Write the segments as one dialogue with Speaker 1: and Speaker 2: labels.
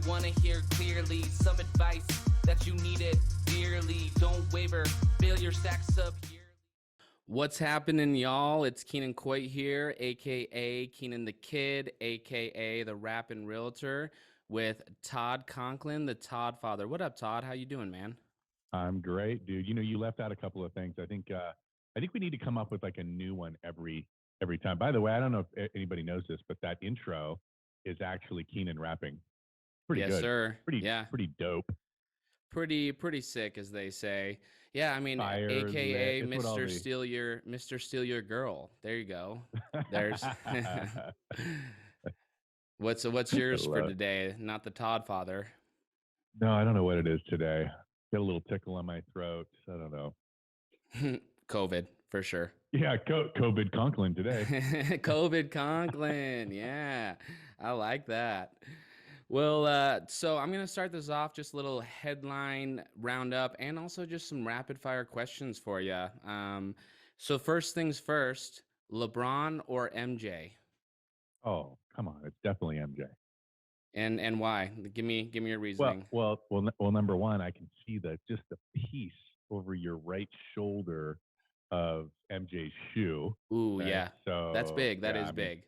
Speaker 1: wanna hear clearly some advice that you needed dearly. Don't waver, build your stacks up yearly. What's happening, y'all? It's Keenan Coit here, aka Keenan the Kid, aka the Rappin' Realtor, with Todd Conklin, the Todd Father. What up, Todd? How you doing, man?
Speaker 2: I'm great, dude. You left out a couple of things. I think we need to come up with like a new one every time. By the way, I don't know if anybody knows this, but that intro is actually Keenan rapping. Pretty
Speaker 1: Yes,
Speaker 2: good.
Speaker 1: sir.
Speaker 2: Pretty
Speaker 1: Yeah.
Speaker 2: pretty dope.
Speaker 1: Pretty sick, as they say. Yeah, I mean,
Speaker 2: Fire lit.
Speaker 1: aka
Speaker 2: It's what all
Speaker 1: Mr. Steal Your Girl. There you go. There's what's
Speaker 2: I
Speaker 1: yours for
Speaker 2: love it.
Speaker 1: today? Not the Todd Father.
Speaker 2: No, I don't know what it is today. Got a little tickle on my throat. I don't know.
Speaker 1: COVID for sure.
Speaker 2: Yeah, COVID Conklin today.
Speaker 1: COVID Conklin. Yeah, I like that. Well, so I'm going to start this off, just a little headline roundup and also just some rapid fire questions for you. So first things first, LeBron or MJ?
Speaker 2: Oh, come on. It's definitely MJ.
Speaker 1: And why? Give me your
Speaker 2: Well,
Speaker 1: reasoning.
Speaker 2: well, well, well. Number one, I can see just the piece over your right shoulder of MJ's shoe.
Speaker 1: Ooh,
Speaker 2: Right.
Speaker 1: yeah. That's
Speaker 2: So
Speaker 1: big. That
Speaker 2: yeah,
Speaker 1: is
Speaker 2: I mean
Speaker 1: big.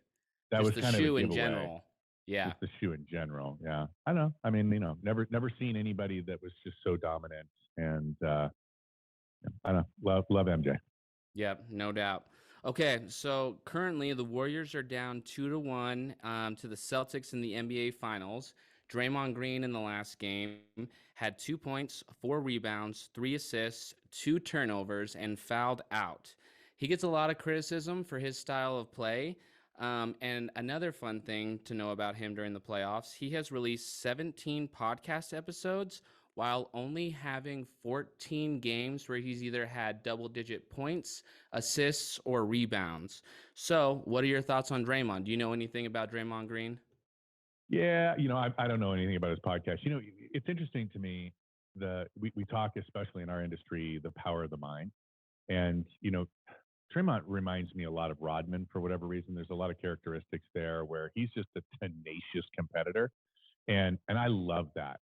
Speaker 2: that
Speaker 1: Just
Speaker 2: was
Speaker 1: the
Speaker 2: kind of a
Speaker 1: shoe in
Speaker 2: giveaway.
Speaker 1: general. Yeah.
Speaker 2: Just the shoe in general. Yeah. I know. I mean, never seen anybody that was just so dominant. And I don't know. Love MJ.
Speaker 1: Yep, no doubt. Okay, so currently the Warriors are down 2-1 to the Celtics in the NBA Finals. Draymond Green in the last game had 2 points, 4 rebounds, 3 assists, 2 turnovers, and fouled out. He gets a lot of criticism for his style of play. And another fun thing to know about him during the playoffs, he has released 17 podcast episodes while only having 14 games where he's either had double-digit points, assists, or rebounds. So, what are your thoughts on Draymond? Do you know anything about Draymond Green?
Speaker 2: Yeah. I don't know anything about his podcast. It's interesting to me. We talk, especially in our industry, the power of the mind. And, Tremont reminds me a lot of Rodman for whatever reason. There's a lot of characteristics there where he's just a tenacious competitor, and I love that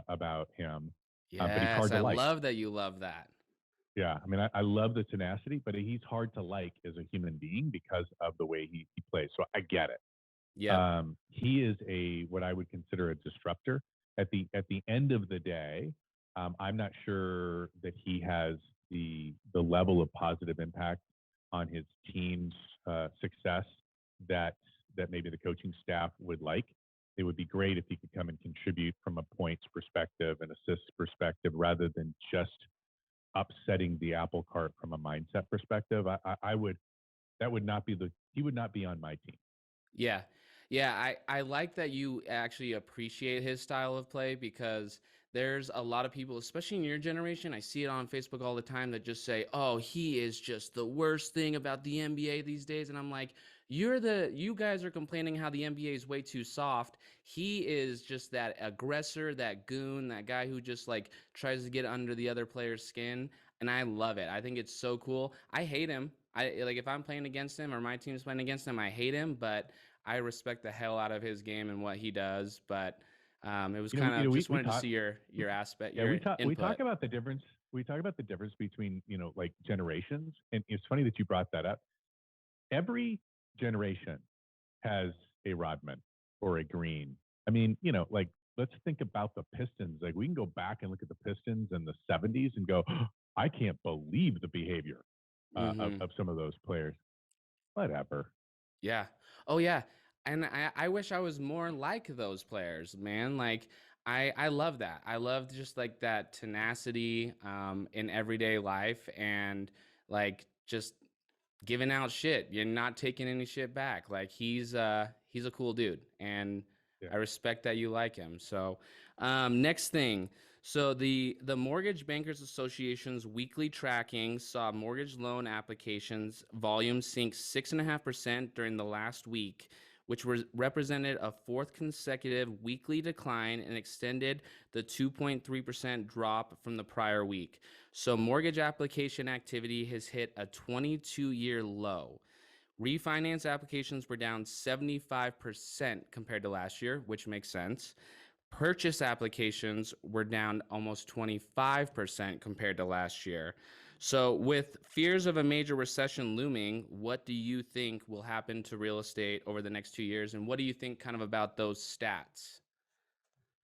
Speaker 2: about him. But he's
Speaker 1: Yes,
Speaker 2: hard to
Speaker 1: I
Speaker 2: like.
Speaker 1: love that you love that.
Speaker 2: Yeah, I mean, I love the tenacity, but he's hard to like as a human being because of the way he plays. So I get it.
Speaker 1: Yep.
Speaker 2: He is what I would consider a disruptor. At the end of the day, I'm not sure that he has the level of positive impact on his team's success that maybe the coaching staff would like. It would be great if he could come and contribute from a points perspective and assists perspective rather than just upsetting the apple cart from a mindset perspective. I would that would not be he would not be on my team.
Speaker 1: Yeah. Yeah, I like that you actually appreciate his style of play because there's a lot of people, especially in your generation, I see it on Facebook all the time that just say, "Oh, he is just the worst thing about the NBA these days." And I'm like, you guys are complaining how the NBA is way too soft. He is just that aggressor, that goon, that guy who just like tries to get under the other player's skin, and I love it. I think it's so cool. I hate him. I like if I'm playing against him or my team's playing against him, I hate him, but I respect the hell out of his game and what he does, but it was kind of just wanted to see your aspect,
Speaker 2: Yeah,
Speaker 1: your
Speaker 2: we
Speaker 1: input.
Speaker 2: talk about the difference. We talk about the difference between like generations, and it's funny that you brought that up. Every generation has a Rodman or a Green. I mean, like let's think about the Pistons. Like we can go back and look at the Pistons in the '70s and go, oh, I can't believe the behavior of some of those players. Whatever.
Speaker 1: Yeah. Oh yeah. And I wish I was more like those players, man. Like I love that. I love just like that tenacity in everyday life and like just giving out shit. You're not taking any shit back. Like he's a cool dude and
Speaker 2: Yeah.
Speaker 1: I respect that you like him. So next thing. So the Mortgage Bankers Association's weekly tracking saw mortgage loan applications volume sink 6.5% during the last week, which represented a fourth consecutive weekly decline and extended the 2.3% drop from the prior week. So mortgage application activity has hit a 22-year low. Refinance applications were down 75% compared to last year, which makes sense. Purchase applications were down almost 25% compared to last year. So, with fears of a major recession looming, what do you think will happen to real estate over the next 2 years? And what do you think kind of about those stats?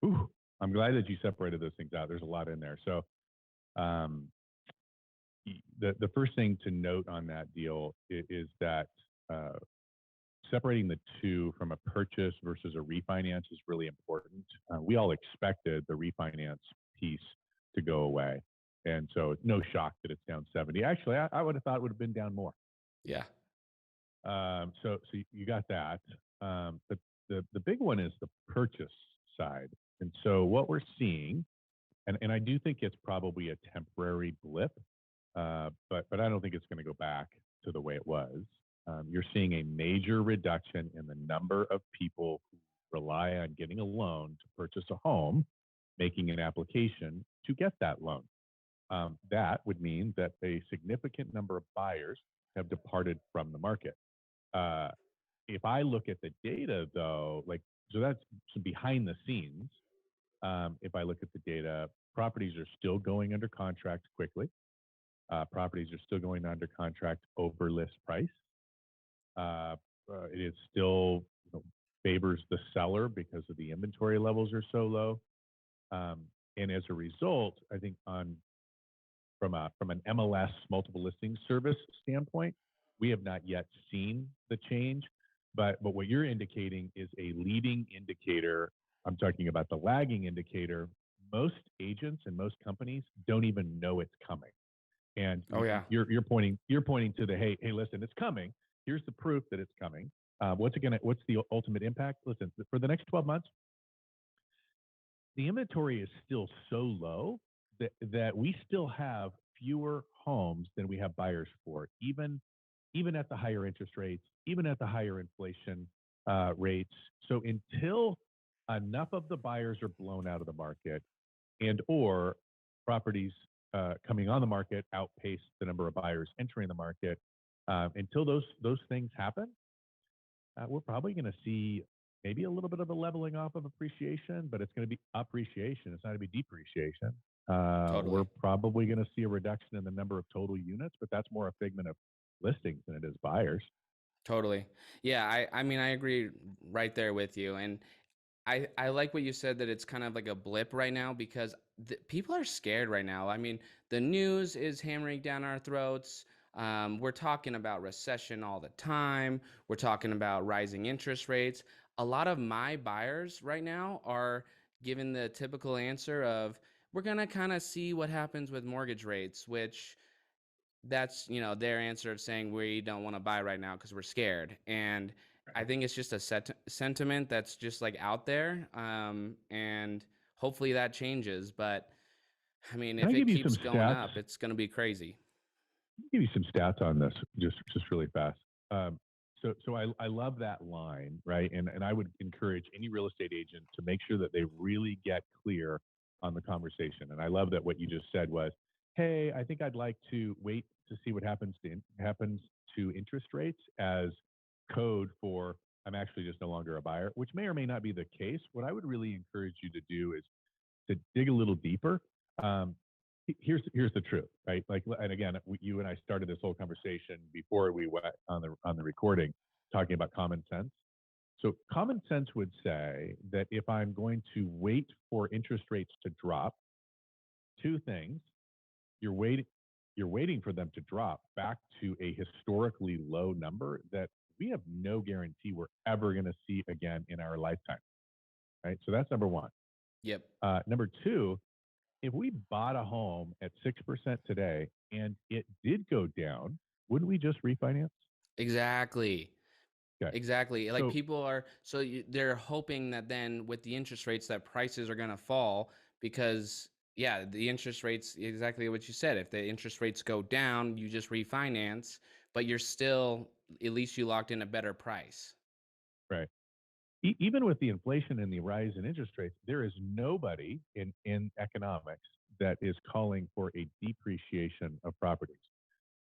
Speaker 2: Ooh, I'm glad that you separated those things out. There's a lot in there. So um, the first thing to note on that deal is that uh, separating the two from a purchase versus a refinance is really important. We all expected the refinance piece to go away. And so it's no shock that it's down 70. Actually, I would have thought it would have been down more.
Speaker 1: Yeah.
Speaker 2: So you got that. But the big one is the purchase side. And so what we're seeing, and I do think it's probably a temporary blip, but I don't think it's going to go back to the way it was. You're seeing a major reduction in the number of people who rely on getting a loan to purchase a home, making an application to get that loan. That would mean that a significant number of buyers have departed from the market. Uh, if I look at the data, though, so that's some behind the scenes. If I look at the data, properties are still going under contract quickly. Properties are still going under contract over list price. It is still favors the seller because of the inventory levels are so low. And as a result, I think from an MLS multiple listing service standpoint, we have not yet seen the change. But what you're indicating is a leading indicator. I'm talking about the lagging indicator. Most agents and most companies don't even know it's coming. And
Speaker 1: Oh, yeah.
Speaker 2: you're pointing to the hey, listen, it's coming. Here's the proof that it's coming. What's the ultimate impact? Listen, for the next 12 months, the inventory is still so low that we still have fewer homes than we have buyers for, even at the higher interest rates, even at the higher inflation rates. So until enough of the buyers are blown out of the market and or properties coming on the market outpace the number of buyers entering the market, until those things happen, we're probably going to see maybe a little bit of a leveling off of appreciation, but it's going to be appreciation. It's not going to be depreciation. We're
Speaker 1: Totally.
Speaker 2: probably going to see a reduction in the number of total units, but that's more a figment of listings than it is buyers.
Speaker 1: Totally. Yeah, I mean I agree right there with you. And I like what you said that it's kind of like a blip right now because people are scared right now. I mean, the news is hammering down our throats. We're talking about recession all the time. We're talking about rising interest rates. A lot of my buyers right now are giving the typical answer of we're going to kind of see what happens with mortgage rates, which that's their answer of saying we don't want to buy right now because we're scared. And I think it's just a sentiment that's just like out there, and hopefully that changes. But I mean,
Speaker 2: Can I
Speaker 1: if it
Speaker 2: give you some
Speaker 1: keeps going
Speaker 2: stats?
Speaker 1: up, it's going to be crazy.
Speaker 2: Give you some stats on this, just really fast. Um, so I love that line, right? And I would encourage any real estate agent to make sure that they really get clear on the conversation. And I love that what you just said was, hey, I think I'd like to wait to see what happens to interest rates as code for I'm actually just no longer a buyer, which may or may not be the case. What I would really encourage you to do is to dig a little deeper. Um, here's the truth, right? Like, and again, you and I started this whole conversation before we went on the recording, talking about common sense. So common sense would say that if I'm going to wait for interest rates to drop, two things: you're waiting you're waiting for them to drop back to a historically low number that we have no guarantee we're ever going to see again in our lifetime, right? So that's number one.
Speaker 1: Yep.
Speaker 2: Number two, if we bought a home at 6% today and it did go down, wouldn't we just refinance?
Speaker 1: Exactly.
Speaker 2: Okay.
Speaker 1: Exactly. Like
Speaker 2: So,
Speaker 1: people are they're hoping that then with the interest rates that prices are going to fall because yeah, the interest rates exactly what you said. If the interest rates go down, you just refinance, but you're still at least you locked in a better price.
Speaker 2: right. Even with the inflation and the rise in interest rates, there is nobody in economics that is calling for a depreciation of properties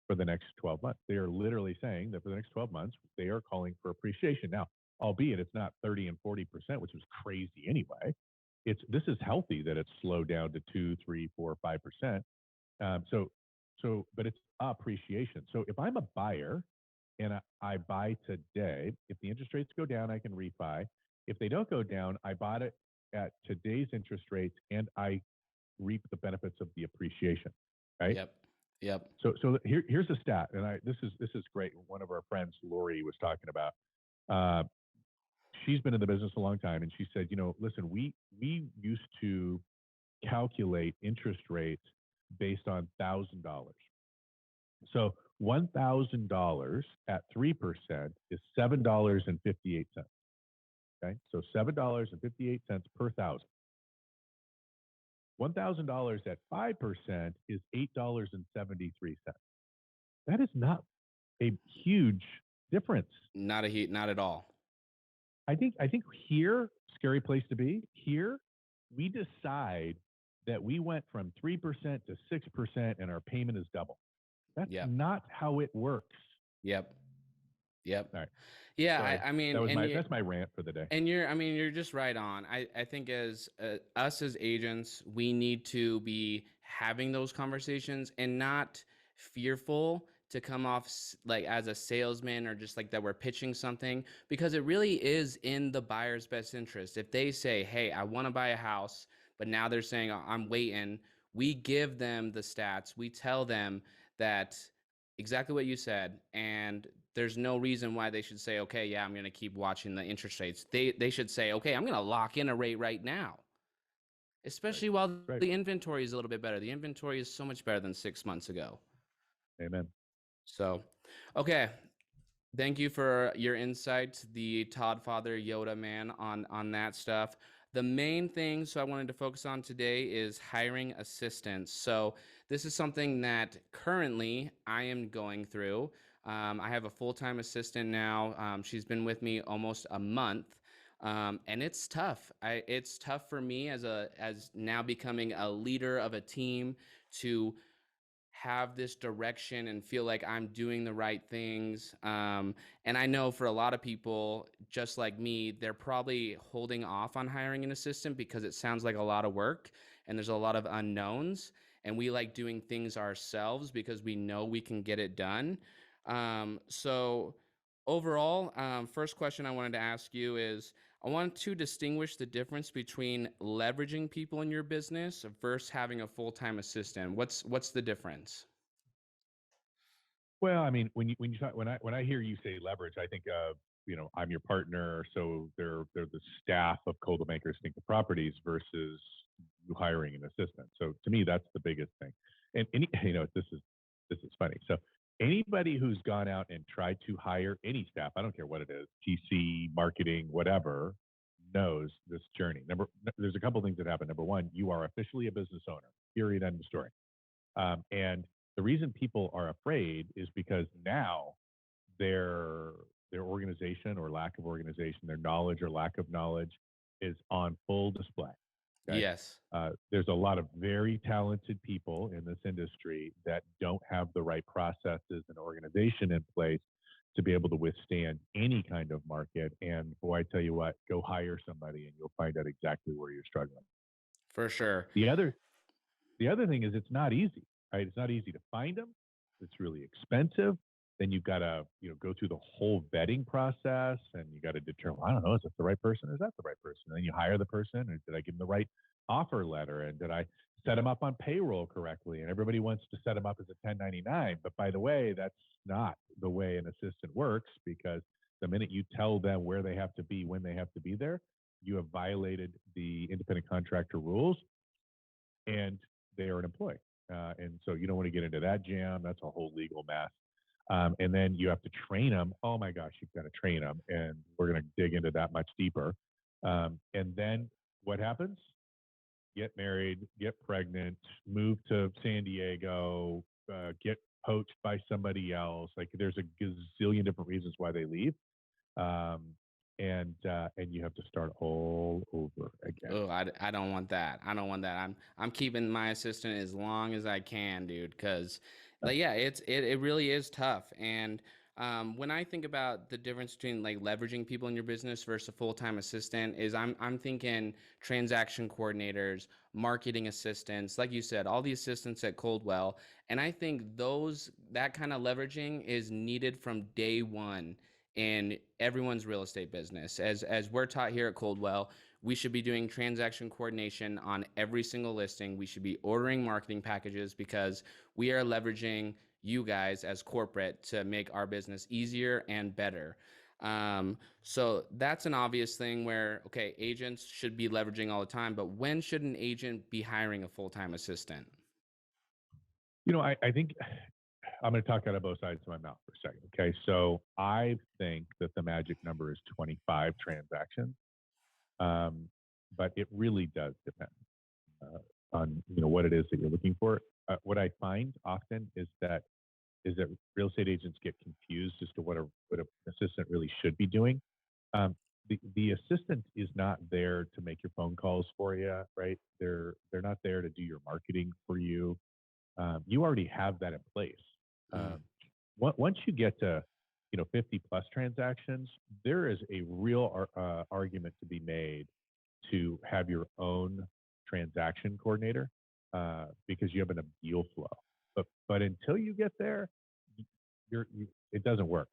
Speaker 2: for the next 12 months. They are literally saying that for the next 12 months, they are calling for appreciation. Now, albeit it's not 30 and 40%, which was crazy anyway. this is healthy that it's slowed down to 2, 3, 4, 5%. But it's appreciation. So if I'm a buyer and I buy today, if the interest rates go down, I can refi. If they don't go down, I bought it at today's interest rates and I reap the benefits of the appreciation, right?
Speaker 1: Yep. Yep.
Speaker 2: Here's a stat, and this is great. One of our friends, Lori, was talking about. Uh, she's been in the business a long time, and she said, listen, we used to calculate interest rates based on $1,000. So $1,000 at 3% is $7.58. Okay, so $7.58 per thousand. $1,000 at 5% is $8.73. That is not a huge difference.
Speaker 1: Not at all.
Speaker 2: I think here, scary place to be. Here, we decide that we went from 3% to 6% and our payment is double. That's not how it works.
Speaker 1: Yep. Yep.
Speaker 2: All right.
Speaker 1: Yeah.
Speaker 2: Sorry.
Speaker 1: I mean,
Speaker 2: that's my rant for the day.
Speaker 1: And you're just right on. I think as us as agents, we need to be having those conversations and not fearful to come off like as a salesman or just like that we're pitching something, because it really is in the buyer's best interest. If they say, hey, I want to buy a house, but now they're saying, I'm waiting, we give them the stats. We tell them that exactly what you said, and there's no reason why they should say, okay, yeah, I'm going to keep watching the interest rates. They should say, okay, I'm going to lock in a rate right now, especially while the inventory is a little bit better. The inventory is so much better than 6 months ago.
Speaker 2: Amen.
Speaker 1: So, okay. Thank you for your insight, the Todd Father Yoda man, on that stuff. The main thing I wanted to focus on today is hiring assistants. So this is something that currently I am going through. I have a full-time assistant now. She's been with me almost a month. And it's tough. It's tough for me as now becoming a leader of a team to have this direction and feel like I'm doing the right things. And I know for a lot of people, just like me, they're probably holding off on hiring an assistant because it sounds like a lot of work and there's a lot of unknowns. And we like doing things ourselves because we know we can get it done. So overall, first question I wanted to ask you is, I want to distinguish the difference between leveraging people in your business versus having a full-time assistant. What's the difference?
Speaker 2: Well, I mean, when you talk, when I hear you say leverage, I think of, I'm your partner, so they're the staff of Coldwell Banker Distinctive Properties versus you hiring an assistant. So to me, that's the biggest thing. And this is funny. So anybody who's gone out and tried to hire any staff, I don't care what it is, TC, marketing, whatever, knows this journey. There's a couple things that happen. Number one, you are officially a business owner. Period. End of story. And the reason people are afraid is because now their organization or lack of organization, their knowledge or lack of knowledge is on full display.
Speaker 1: Okay? Yes.
Speaker 2: There's a lot of very talented people in this industry that don't have the right processes and organization in place to be able to withstand any kind of market. And boy, I tell you what, go hire somebody and you'll find out exactly where you're struggling.
Speaker 1: For sure.
Speaker 2: The other thing is it's not easy, right? It's not easy to find them. It's really expensive. Then you've got to, go through the whole vetting process, and you got to determine, I don't know, is it the right person? Is that the right person? And then you hire the person, and did I give them the right offer letter? And did I set them up on payroll correctly? And everybody wants to set them up as a 1099. But by the way, that's not the way an assistant works, because the minute you tell them where they have to be, when they have to be there, you have violated the independent contractor rules, and they are an employee. And so you don't want to get into that jam. That's a whole legal mess. And then you have to train them. Oh my gosh, you've got to train them. And we're going to dig into that much deeper. And then what happens? Get married, get pregnant, move to San Diego, get poached by somebody else. Like, there's a gazillion different reasons why they leave. And you have to start all over again.
Speaker 1: Oh, I don't want that. I don't want that. I'm keeping my assistant as long as I can, dude, because it really is tough. And When I think about the difference between like leveraging people in your business versus a full-time assistant, is I'm thinking transaction coordinators, marketing assistants, like you said, all the assistants at Coldwell. And I think that kind of leveraging is needed from day one in everyone's real estate business. As we're taught here at Coldwell, we should be doing transaction coordination on every single listing. We should be ordering marketing packages because we are leveraging you guys as corporate to make our business easier and better. So that's an obvious thing where, okay, agents should be leveraging all the time, but when should an agent be hiring a full-time assistant?
Speaker 2: I think I'm going to talk out of both sides of my mouth for a second. Okay. So I think that the magic number is 25 transactions. Um, but it really does depend on what it is that you're looking for. What I find often is that real estate agents get confused as to what an assistant really should be doing. Um, the assistant is not there to make your phone calls for you, right? They're not there to do your marketing for you. You already have that in place.
Speaker 1: Mm,
Speaker 2: Um, once you get to 50 plus transactions, there is a real argument to be made to have your own transaction coordinator because you have an deal flow. But until you get there, it doesn't work.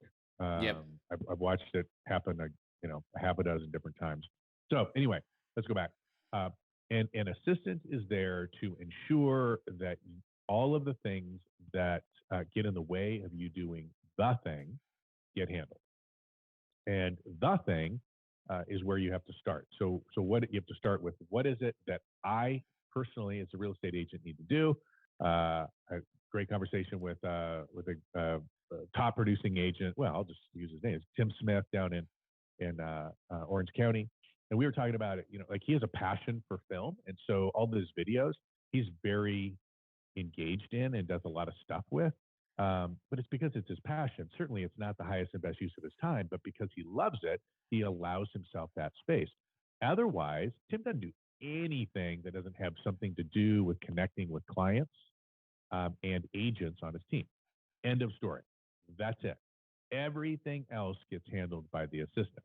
Speaker 1: yep.
Speaker 2: I've watched it happen a half a dozen different times. So anyway, let's go back. Uh, and an assistant is there to ensure that all of the things that get in the way of you doing the thing get handled. And the thing is where you have to start. So what you have to start with, what is it that I personally, as a real estate agent, need to do? A great conversation with a top producing agent. Well, I'll just use his name. It's Tim Smith down in Orange County, and we were talking about it. Like he has a passion for film, and so all those videos he's very engaged in and does a lot of stuff with. But it's because it's his passion. Certainly, it's not the highest and best use of his time, but because he loves it, he allows himself that space. Otherwise, Tim doesn't do anything that doesn't have something to do with connecting with clients and agents on his team. End of story. That's it. Everything else gets handled by the assistant,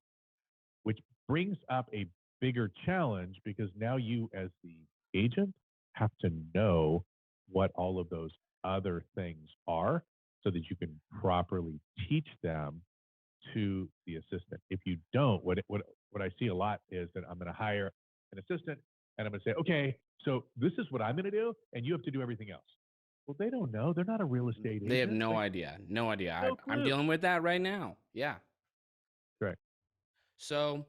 Speaker 2: which brings up a bigger challenge because now you, as the agent, have to know what all of those other things are so that you can properly teach them to the assistant. If you don't, what I see a lot is that I'm going to hire an assistant and I'm going to say, okay, so this is what I'm going to do, and you have to do everything else. Well, they don't know. They're not a real estate
Speaker 1: They have
Speaker 2: agent.
Speaker 1: no
Speaker 2: Like,
Speaker 1: idea. No idea.
Speaker 2: no
Speaker 1: I'm
Speaker 2: clue.
Speaker 1: dealing with that right now. Yeah.
Speaker 2: Correct.
Speaker 1: So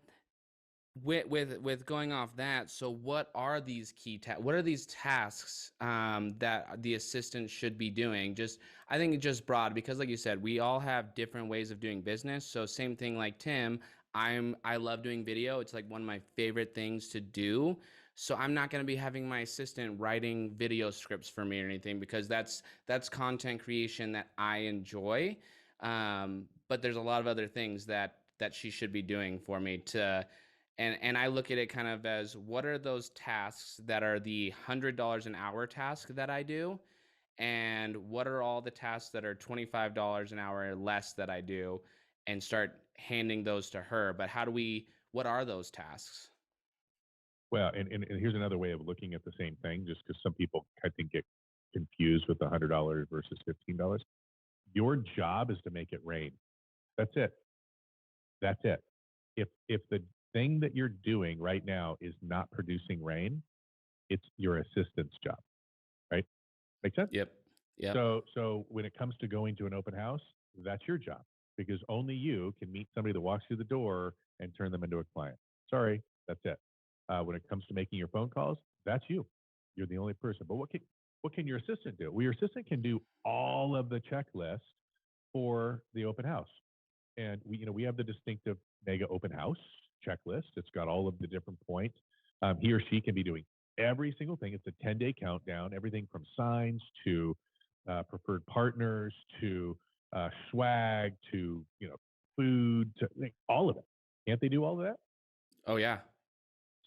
Speaker 1: with going off that, so what are these what are these tasks that the assistant should be doing? Just I think it's just broad because like you said, we all have different ways of doing business. So same thing like Tim, I love doing video. It's like one of my favorite things to do. So I'm not going to be having my assistant writing video scripts for me or anything because that's content creation that I enjoy. But there's a lot of other things that she should be doing for me to and I look at it kind of as what are those tasks that are the $100 an hour task that I do, and what are all the tasks that are $25 an hour or less that I do, and start handing those to her. But what are those tasks?
Speaker 2: Well, and here's another way of looking at the same thing, just because some people, I think, get confused with the $100 versus $15. Your job is to make it rain. That's it. That's it. If the thing that you're doing right now is not producing rain, it's your assistant's job, right? Make sense?
Speaker 1: Yep. Yep.
Speaker 2: So when it comes to going to an open house, that's your job because only you can meet somebody that walks through the door and turn them into a client. Sorry, that's it. When it comes to making your phone calls, that's you. You're the only person. But what can your assistant do? Well, your assistant can do all of the checklist for the open house. And we have the distinctive mega open house checklist. It's got all of the different points. He or she can be doing every single thing. It's a 10-day countdown, everything from signs to preferred partners to swag to food to like, all of it. Can't they do all of that?
Speaker 1: Oh yeah.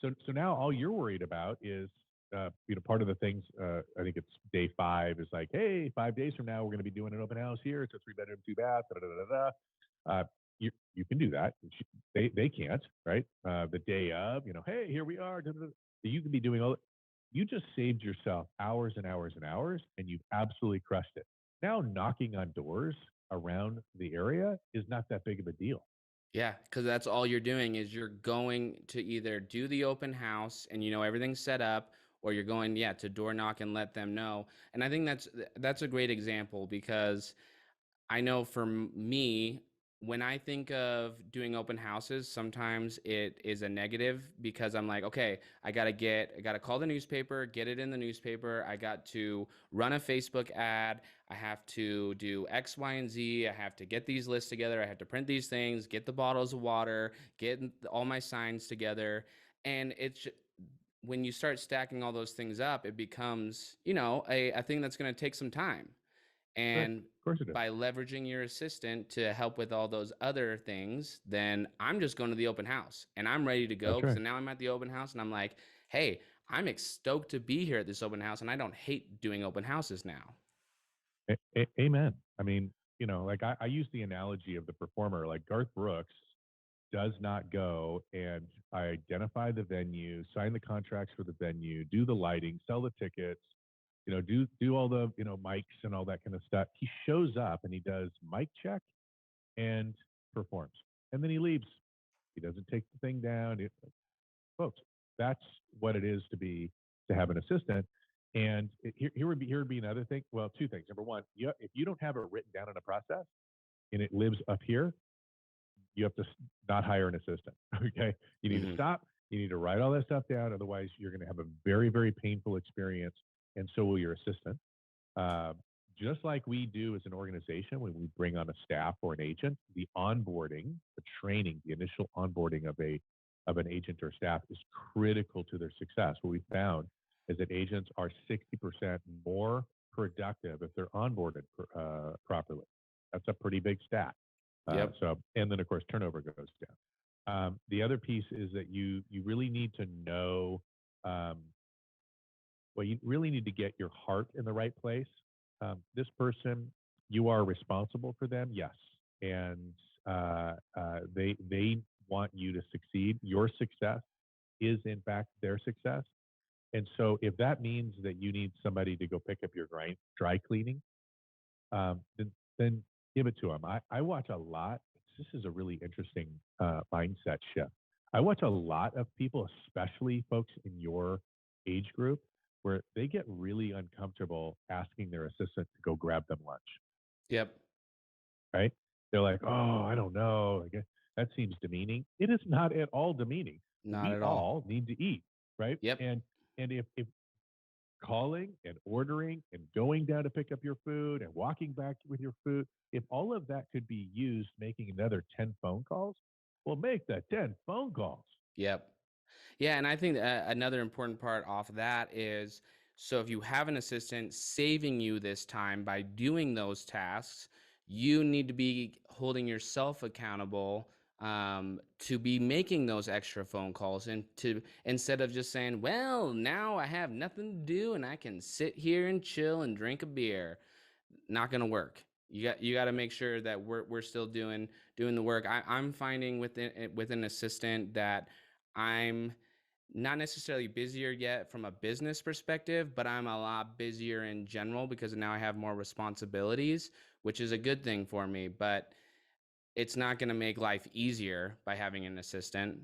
Speaker 2: So now all you're worried about is part of the things, I think it's day 5 is like, hey, 5 days from now, we're going to be doing an open house here. It's a 3-bedroom, 2-bath, da, da, da, da, da. You can do that. They can't, right? The day of, hey, here we are. Da, da, da. You can be doing all. You just saved yourself hours and hours and hours, and you've absolutely crushed it. Now knocking on doors around the area is not that big of a deal.
Speaker 1: Yeah, because that's all you're doing is you're going to either do the open house and you know everything's set up, or you're going, yeah, to door knock and let them know. And I think that's a great example because I know for me, when I think of doing open houses, sometimes it is a negative because I'm like, okay, I got to call the newspaper, get it in the newspaper. I got to run a Facebook ad. I have to do X, Y, and Z. I have to get these lists together. I have to print these things, get the bottles of water, get all my signs together. And when you start stacking all those things up, it becomes, a thing that's going to take some time.
Speaker 2: Right? Of
Speaker 1: And
Speaker 2: course it is.
Speaker 1: by leveraging your assistant to help with all those other things, then I'm just going to the open house and I'm ready to go.
Speaker 2: That's
Speaker 1: Because
Speaker 2: right.
Speaker 1: now I'm at the open house and I'm like, hey, stoked to be here at this open house. And I don't hate doing open houses now.
Speaker 2: Amen. I mean, like I use the analogy of the performer. Like Garth Brooks does not go and identify the venue, sign the contracts for the venue, do the lighting, sell the tickets, do all the mics and all that kind of stuff. He shows up and he does mic check and performs, and then he leaves. He doesn't take the thing down. Folks, that's what it is to have an assistant. And here would be another thing. Well, two things. Number one, if you don't have it written down in a process and it lives up here, you have to not hire an assistant. Okay. You need to
Speaker 1: Hmm.
Speaker 2: stop. You need to write all that stuff down. Otherwise, you're going to have a very, very painful experience. And so will your assistant. Uh, just like we do as an organization when we bring on a staff or an agent, the onboarding, the training, the initial onboarding of an agent or staff is critical to their success. What we found is that agents are 60% more productive if they're onboarded properly. That's a pretty big stat.
Speaker 1: Yep.
Speaker 2: And then of course turnover goes down. The other piece is that you really need to know, um, well, you really need to get your heart in the right place. This person, you are responsible for them, yes, and they want you to succeed. Your success is in fact their success, and so if that means that you need somebody to go pick up your dry cleaning, then give it to them. I watch a lot. This is a really interesting mindset shift. I watch a lot of people, especially folks in your age group, where they get really uncomfortable asking their assistant to go grab them lunch,
Speaker 1: Yep.
Speaker 2: right? They're like, oh, I don't know. I guess that seems demeaning. It is not at all demeaning.
Speaker 1: Not
Speaker 2: We
Speaker 1: at all.
Speaker 2: all need to eat, right?
Speaker 1: Yep.
Speaker 2: And if calling and ordering and going down to pick up your food and walking back with your food, if all of that could be used making another 10 phone calls, well, make the 10 phone calls.
Speaker 1: Yep. Yeah, and I think another important part off of that is so if you have an assistant saving you this time by doing those tasks, you need to be holding yourself accountable to be making those extra phone calls and to instead of just saying, "Well, now I have nothing to do and I can sit here and chill and drink a beer." Not going to work. You got to make sure that we're still doing the work. I'm finding with an assistant that I'm not necessarily busier yet from a business perspective, but I'm a lot busier in general because now I have more responsibilities, which is a good thing for me. But it's not going to make life easier by having an assistant.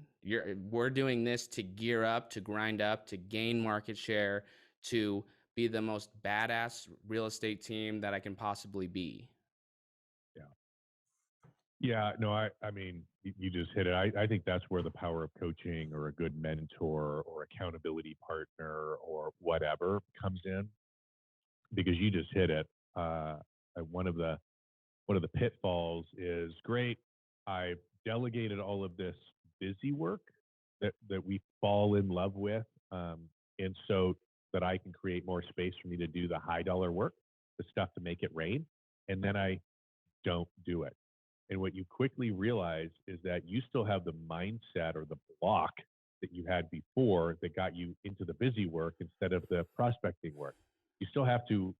Speaker 1: We're doing this to gear up, to grind up, to gain market share, to be the most badass real estate team that I can possibly be.
Speaker 2: Yeah. Yeah. No, I mean, you just hit it. I think that's where the power of coaching or a good mentor or accountability partner or whatever comes in because you just hit it. One of the pitfalls is great. I've delegated all of this busy work that we fall in love with, and so that I can create more space for me to do the high dollar work, the stuff to make it rain, and then I don't do it. And what you quickly realize is that you still have the mindset or the block that you had before that got you into the busy work instead of the prospecting work. You still have to,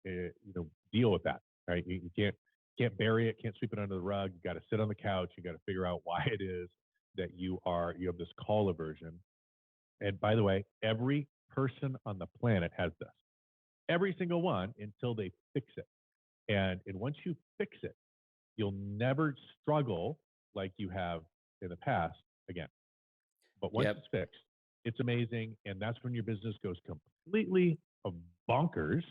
Speaker 2: deal with that, right? You can't bury it, can't sweep it under the rug. You got to sit on the couch. You got to figure out why it is that you have this call aversion. And by the way, every person on the planet has this. Every single one until they fix it. And once you fix it, you'll never struggle like you have in the past again. But once
Speaker 1: Yep.
Speaker 2: it's fixed, it's amazing. And that's when your business goes completely bonkers.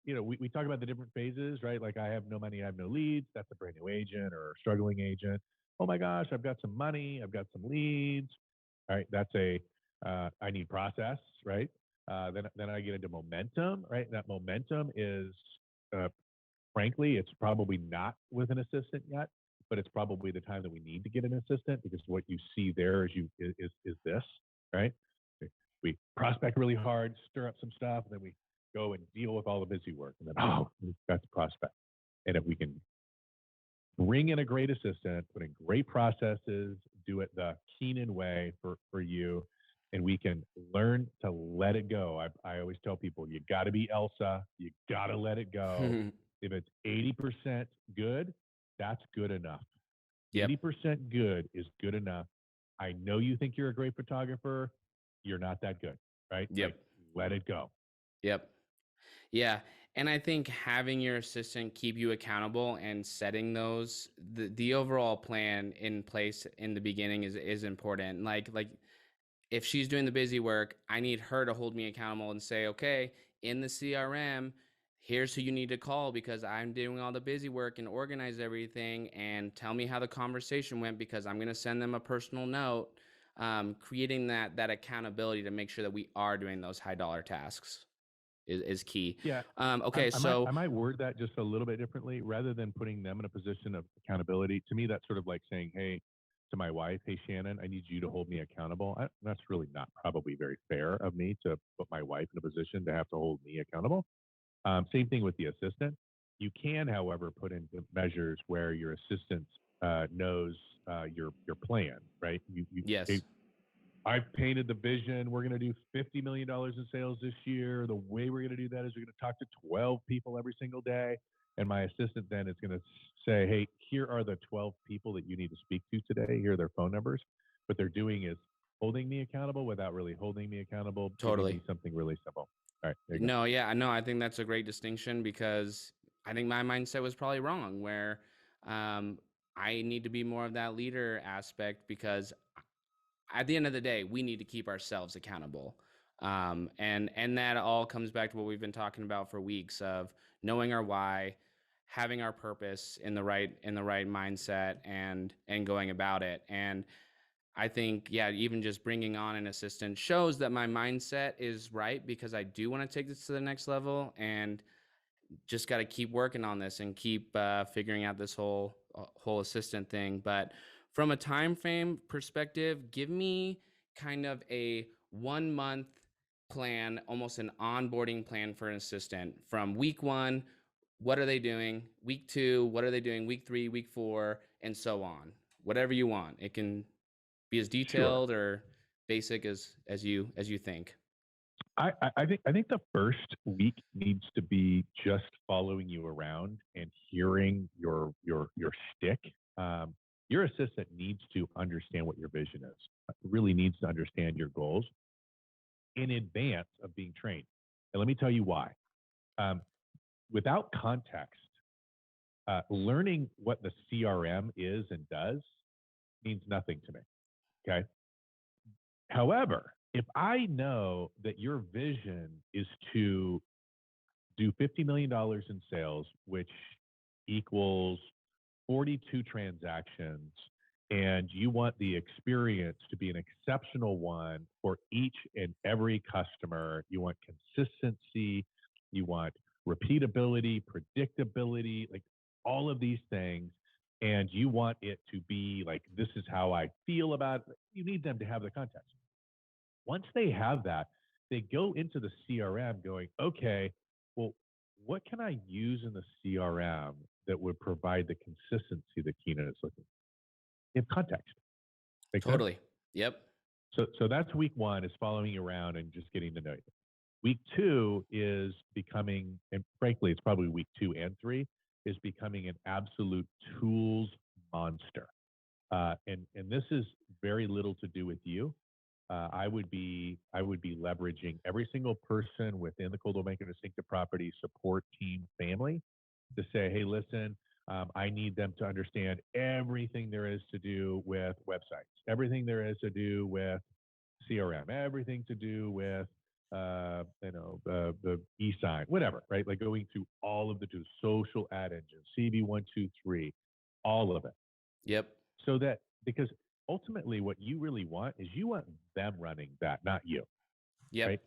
Speaker 2: We talk about the different phases, right? Like I have no money, I have no leads. That's a brand new agent or a struggling agent. Oh my gosh, I've got some money, I've got some leads. All right, that's I need process, right? Then I get into momentum, right? That momentum is, uh, frankly, it's probably not with an assistant yet, but it's probably the time that we need to get an assistant because what you see there is this, right? We prospect really hard, stir up some stuff, and then we go and deal with all the busy work, and then that's prospect. And if we can bring in a great assistant, put in great processes, do it the Keenan way for you, and we can learn to let it go. I always tell people, you got to be Elsa. You got to let it go. If it's 80% good, that's good enough.
Speaker 1: Yep.
Speaker 2: 80% good is good enough. I know you think you're a great photographer. You're not that good, right? Like,
Speaker 1: Yep.
Speaker 2: let it go.
Speaker 1: Yep. Yeah. And I think having your assistant keep you accountable and setting the overall plan in place in the beginning is important. Like if she's doing the busy work, I need her to hold me accountable and say, okay, in the CRM, here's who you need to call because I'm doing all the busy work and organize everything and tell me how the conversation went because I'm going to send them a personal note. Creating that accountability to make sure that we are doing those high dollar tasks is key.
Speaker 2: Yeah,
Speaker 1: Okay,
Speaker 2: I
Speaker 1: so
Speaker 2: might word that just a little bit differently. Rather than putting them in a position of accountability, to me, that's sort of like saying, "Hey, to my wife, hey Shannon, I need you to hold me accountable." That's really not probably very fair of me to put my wife in a position to have to hold me accountable. Same thing with the assistant. You can, however, put in measures where your assistant knows your plan, right? Hey,
Speaker 1: yes,
Speaker 2: I've painted the vision. We're going to do $50 million in sales this year. The way we're going to do that is we're going to talk to 12 people every single day. And my assistant then is going to say, hey, here are the 12 people that you need to speak to today. Here are their phone numbers. What they're doing is holding me accountable without really holding me accountable, giving
Speaker 1: totally.
Speaker 2: me something really simple. All right, there you go.
Speaker 1: No, yeah, no, I think that's a great distinction because I think my mindset was probably wrong where um, I need to be more of that leader aspect because at the end of the day, we need to keep ourselves accountable. And that all comes back to what we've been talking about for weeks of knowing our why, having our purpose in the right mindset and going about it. And I think, yeah, even just bringing on an assistant shows that my mindset is right because I do want to take this to the next level and just got to keep working on this and keep figuring out this whole assistant thing. But from a time frame perspective, give me kind of a 1 month plan, almost an onboarding plan for an assistant from week one. What are they doing? Week two, what are they doing? Week three, week four, and so on. Whatever you want. It can be as
Speaker 2: Sure.
Speaker 1: detailed or basic as you think.
Speaker 2: I think the first week needs to be just following you around and hearing your shtick. Your assistant needs to understand what your vision is. Really needs to understand your goals in advance of being trained. And let me tell you why. Um, Without context, learning what the CRM is and does means nothing to me. Okay. However, if I know that your vision is to do $50 million in sales, which equals 42 transactions, and you want the experience to be an exceptional one for each and every customer. You want consistency, you want repeatability, predictability, like all of these things. And you want it to be like, this is how I feel about it. You need them to have the context. Once they have that, they go into the CRM going, okay, well, what can I use in the CRM that would provide the consistency that Keenan is looking for? In context. Make sense?
Speaker 1: Totally. Yep.
Speaker 2: So that's week one, is following you around and just getting to know you. Week two is becoming, and frankly, it's probably week 2 and 3, is becoming an absolute tools monster. And this is very little to do with you. I would be leveraging every single person within the Coldwell Banker Distinctive Property support team family to say, hey, listen, I need them to understand everything there is to do with websites, everything there is to do with CRM, everything to do with the e-sign, whatever, right? Like going through all of the tools, social ad engines, CB123, all of it.
Speaker 1: Yep.
Speaker 2: So that, because ultimately what you really want is you want them running that, not you,
Speaker 1: Yep.
Speaker 2: right?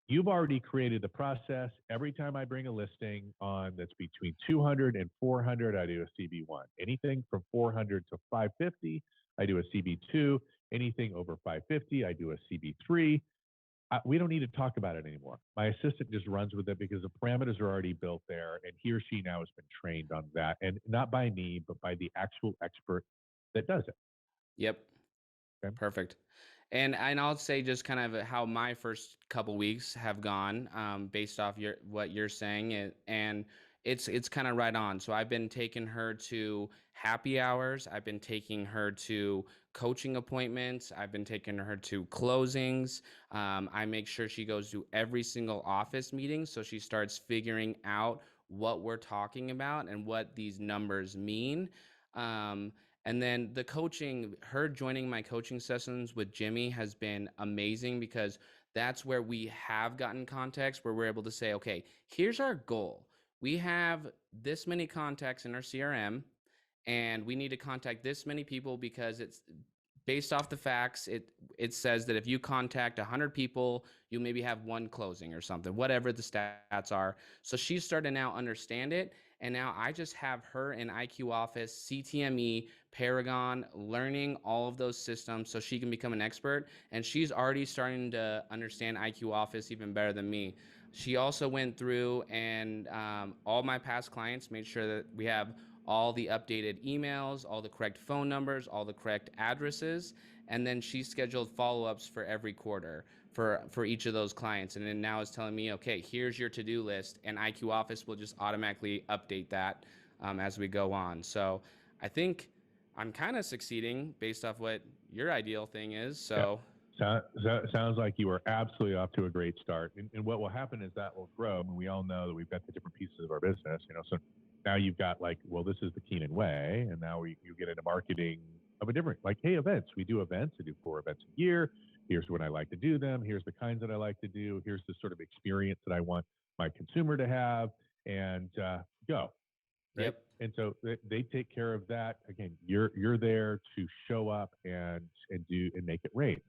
Speaker 2: You've already created the process. Every time I bring a listing on that's between 200 and 400, I do a CB1. Anything from 400 to 550, I do a CB2. Anything over 550, I do a CB3. We don't need to talk about it anymore. My assistant just runs with it because the parameters are already built there, and he or she now has been trained on that, and not by me, but by the actual expert that does it.
Speaker 1: Yep.
Speaker 2: Okay?
Speaker 1: Perfect. And I'll say just kind of how my first couple weeks have gone, based off what you're saying, and it's kind of right on. So I've been taking her to happy hours. I've been taking her to coaching appointments. I've been taking her to closings. I make sure she goes to every single office meeting, so she starts figuring out what we're talking about and what these numbers mean. Um, and then the coaching, her joining my coaching sessions with Jimmy has been amazing, because that's where we have gotten context, where we're able to say, okay, here's our goal. We have this many contacts in our CRM, and we need to contact this many people because it's based off the facts. It says that if you contact 100 people, you maybe have one closing or something, whatever the stats are. So she's starting to now understand it, and now I just have her in IQ Office, CTME, Paragon, learning all of those systems so she can become an expert. And she's already starting to understand IQ Office even better than me. She also went through and all my past clients made sure that we have all the updated emails, all the correct phone numbers, all the correct addresses, and then she scheduled follow-ups for every quarter for each of those clients. And then now is telling me, okay, here's your to-do list, and IQ Office will just automatically update that as we go on. So I think I'm kind of succeeding based off what your ideal thing is.
Speaker 2: Yeah.
Speaker 1: So
Speaker 2: Sounds like you are absolutely off to a great start. And what will happen is that will grow. I mean, we all know that we've got the different pieces of our business, so now you've got like, well, this is the Keenan way. And now you get into marketing of a different, like, hey, events. We do events. I do 4 events a year. Here's when I like to do them. Here's the kinds that I like to do. Here's the sort of experience that I want my consumer to have, and go. Right.
Speaker 1: yep.
Speaker 2: And so they take care of that. Again, you're there to show up and do and make it rain.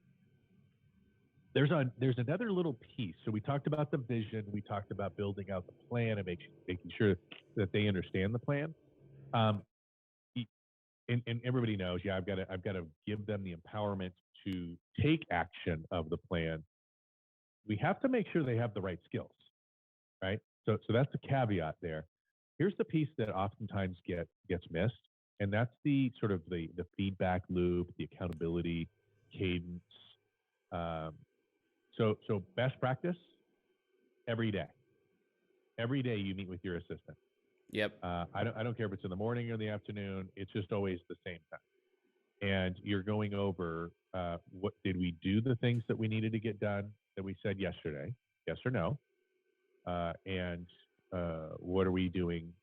Speaker 2: There's another little piece. So we talked about the vision. We talked about building out the plan and making sure that they understand the plan. Um, and everybody knows, yeah, I've got to give them the empowerment to take action of the plan. We have to make sure they have the right skills, right? So that's the caveat there. Here's the piece that oftentimes gets missed, and that's the sort of the feedback loop, the accountability cadence. Um, so best practice, every day. Every day you meet with your assistant.
Speaker 1: Yep.
Speaker 2: I don't care if it's in the morning or in the afternoon. It's just always the same time. And you're going over, what did we do, the things that we needed to get done that we said yesterday, yes or no, and what are we doing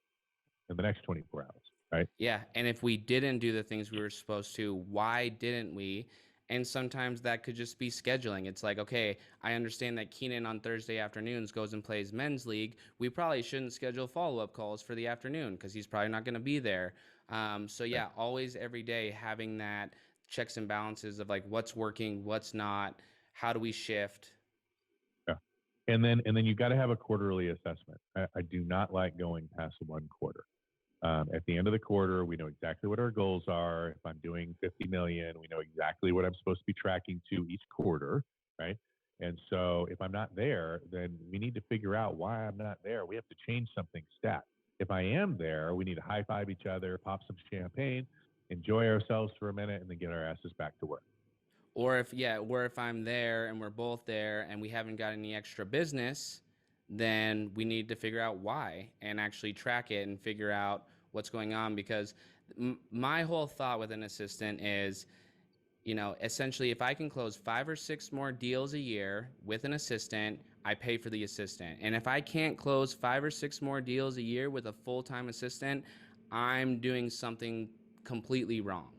Speaker 2: in the next 24 hours, right?
Speaker 1: Yeah, and if we didn't do the things we were supposed to, why didn't we? And sometimes that could just be scheduling. It's like, okay, I understand that Keenan on Thursday afternoons goes and plays men's league. We probably shouldn't schedule follow-up calls for the afternoon because he's probably not going to be there. So
Speaker 2: Right.
Speaker 1: yeah, always every day having that checks and balances of like what's working, what's not, how do we shift?
Speaker 2: Yeah. And then you've got to have a quarterly assessment. I do not like going past 1 quarter. At the end of the quarter, we know exactly what our goals are. If I'm doing 50 million, we know exactly what I'm supposed to be tracking to each quarter, right? And so if I'm not there, then we need to figure out why I'm not there. We have to change something stat. If I am there, we need to high five each other, pop some champagne, enjoy ourselves for a minute, and then get our asses back to work.
Speaker 1: or if I'm there and we're both there and we haven't got any extra business, then we need to figure out why and actually track it and figure out what's going on. Because my whole thought with an assistant is, essentially, if I can close 5 or 6 more deals a year with an assistant, I pay for the assistant. And if I can't close 5 or 6 more deals a year with a full-time assistant, I'm doing something completely wrong.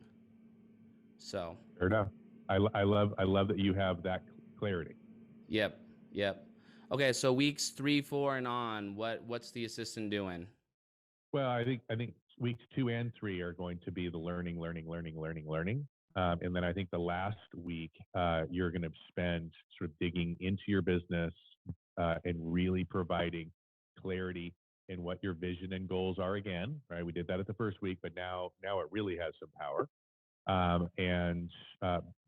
Speaker 1: So,
Speaker 2: Fair enough. I love that you have that clarity.
Speaker 1: yep, yep. Okay, so weeks 3, 4, and on, what's the assistant doing?
Speaker 2: Well, I think weeks 2 and 3 are going to be the learning. And then I think the last week you're going to spend sort of digging into your business and really providing clarity in what your vision and goals are again. Right, we did that at the first week, but now it really has some power. And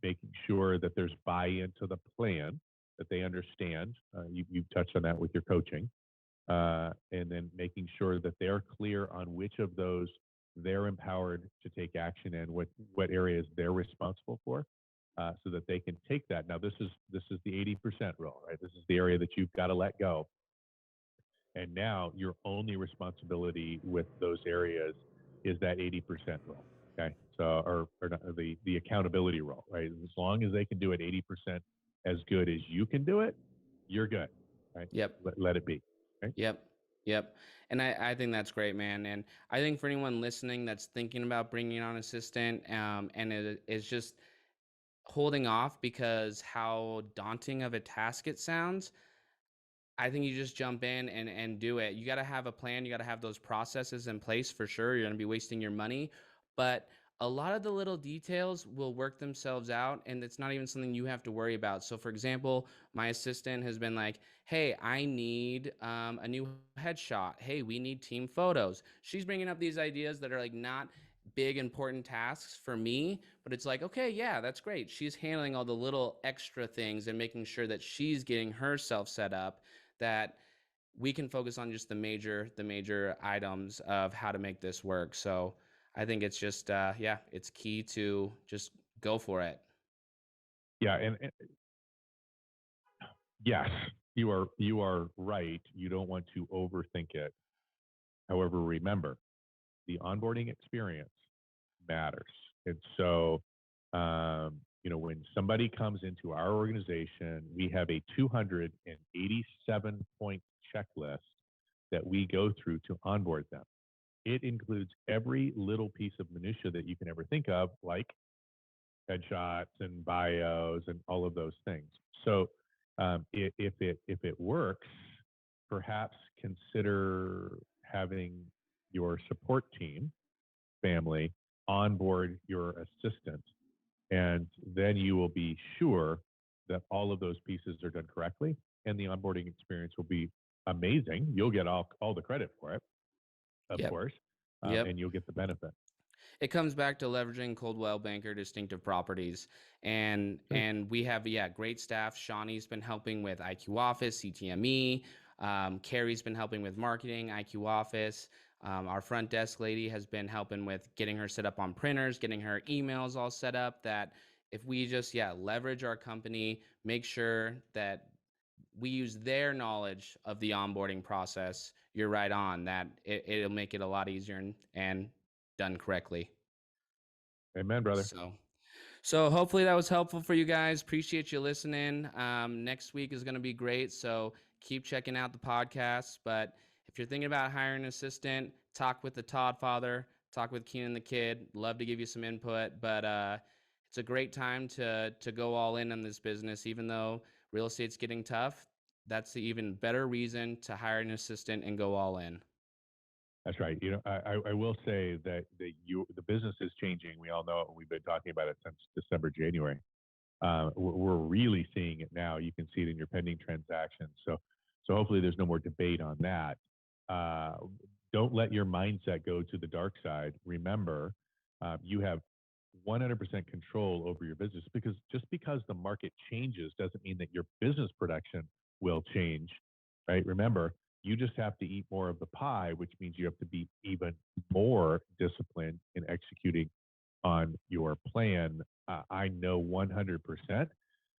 Speaker 2: making sure that there's buy-in to the plan, that they understand. You've touched on that with your coaching, and then making sure that they're clear on which of those they're empowered to take action in, what areas they're responsible for, so that they can take that. Now, this is the 80% rule, right? This is the area that you've got to let go, and now your only responsibility with those areas is that 80% rule. Okay, so or not, the accountability rule, right? As long as they can do it 80% as good as you can do it, you're good, right?
Speaker 1: Yep.
Speaker 2: Let it be. Okay?
Speaker 1: Yep. Yep. And I think that's great, man. And I think for anyone listening that's thinking about bringing on an assistant, and it is just holding off because how daunting of a task it sounds, I think you just jump in and do it. You got to have a plan. You got to have those processes in place for sure. You're going to be wasting your money, but a lot of the little details will work themselves out, and it's not even something you have to worry about. So, for example, my assistant has been like, "Hey, I need a new headshot. Hey, we need team photos." She's bringing up these ideas that are like not big important tasks for me, but it's like, okay, yeah, that's great. She's handling all the little extra things and making sure that she's getting herself set up, that we can focus on just the major items of how to make this work. So I think it's just yeah, it's key to just go for it.
Speaker 2: Yeah, and yes, you are right. You don't want to overthink it. However, remember, the onboarding experience matters. And so, when somebody comes into our organization, we have a 287-point checklist that we go through to onboard them. It includes every little piece of minutia that you can ever think of, like headshots and bios and all of those things. So, if it works, perhaps consider having your support team family onboard your assistant, and then you will be sure that all of those pieces are done correctly, and the onboarding experience will be amazing. You'll get all the credit for it, of
Speaker 1: Yep.
Speaker 2: course,
Speaker 1: Yep.
Speaker 2: and you'll get the benefit.
Speaker 1: It comes back to leveraging Coldwell Banker distinctive properties,
Speaker 2: Right.
Speaker 1: and we have, yeah, great staff. Shawnee's been helping with IQ Office, CTME. Carrie's been helping with marketing, IQ Office. Our front desk lady has been helping with getting her set up on printers, getting her emails all set up. That if we just, yeah, leverage our company, make sure that we use their knowledge of the onboarding process, you're right on that. It'll make it a lot easier and done correctly.
Speaker 2: Amen, brother.
Speaker 1: So hopefully that was helpful for you guys. Appreciate you listening. Next week is going to be great. So keep checking out the podcast. But if you're thinking about hiring an assistant, talk with the Todd father, talk with Keenan the kid. Love to give you some input. But it's a great time to go all in on this business, even though real estate's getting tough. That's the even better reason to hire an assistant and go all in.
Speaker 2: That's right. I will say that the business is changing. We all know it. We've been talking about it since December, January. We're really seeing it now. You can see it in your pending transactions. So hopefully there's no more debate on that. Uh, don't let your mindset go to the dark side. Remember, you have 100% control over your business, because just because the market changes doesn't mean that your business production will change, right? Remember, you just have to eat more of the pie, which means you have to be even more disciplined in executing on your plan, I know 100%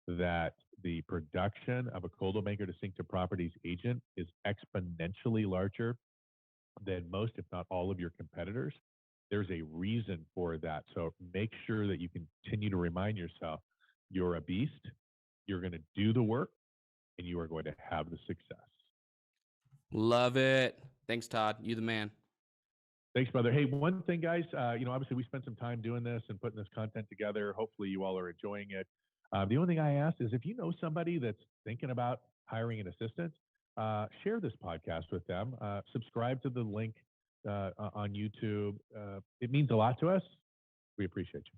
Speaker 2: that the production of a cold maker distinct to properties agent is exponentially larger than most, if not all, of your competitors. There's a reason for that. So make sure that you continue to remind yourself you're a beast, you're going to do the work, and you are going to have the success.
Speaker 1: Love it. Thanks, Todd. You the man.
Speaker 2: Thanks, brother. Hey, one thing, guys, obviously we spent some time doing this and putting this content together. Hopefully you all are enjoying it. The only thing I ask is if you know somebody that's thinking about hiring an assistant, share this podcast with them. Subscribe to the link on YouTube. It means a lot to us. We appreciate you.